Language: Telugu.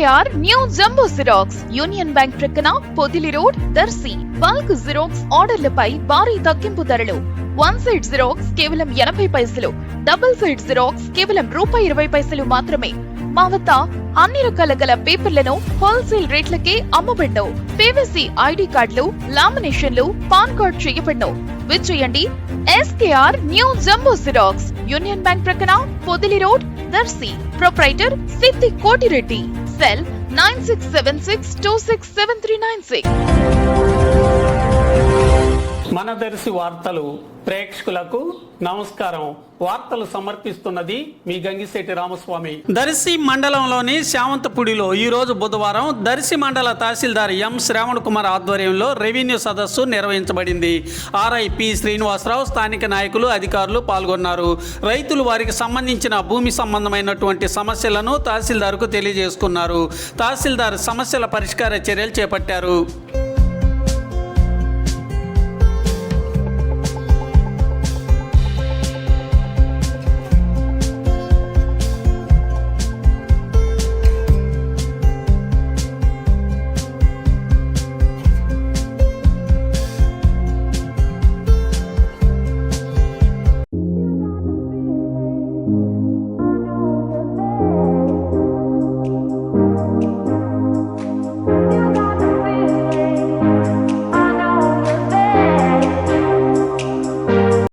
SKR new jumbo xerox Union Bank ప్రక్కన Podili road Darsi. Bulk xerox ఆర్డర్లపై భారీ తగ్గింపు ధరలు. 1 సైడ్ జిరాక్స్ కేవలం 80 పైసలు, డబుల్ సైడ్ జిరాక్స్ కేవలం ₹20 మాత్రమే. మా వద్ద అన్ని రకాల గల పేపర్లను హోల్సేల్ రేట్లకే అమ్మబడ్ను. PVC ID కార్డులు, లామినేషన్లు, పాన్ కార్డ్ చేయబడ్ను. విచ్చేయండి SKR new jumbo xerox Union Bank ప్రక్కన పొదిలి రోడ్ దర్శి. ప్రొప్రైటర్ సిద్ధి కోటిరెడ్డి. సెల్ 9676267396. మన దర్శి వార్తలు ప్రేక్షకులకు నమస్కారం. వార్తలు సమర్పిస్తున్నది మీ గంగిశెట్టి రామస్వామి. దర్శి మండలంలోని శావంతపూడిలో ఈరోజు బుధవారం దర్శి మండల తహసీల్దార్ ఎం శ్రావణ్ కుమార్ ఆధ్వర్యంలో రెవెన్యూ సదస్సు నిర్వహించబడింది. RIP శ్రీనివాసరావు, స్థానిక నాయకులు, అధికారులు పాల్గొన్నారు. రైతులు వారికి సంబంధించిన భూమి సంబంధమైనటువంటి సమస్యలను తహసీల్దార్కు తెలియజేసుకున్నారు. తహసీల్దార్ సమస్యల పరిష్కార చర్యలు చేపట్టారు.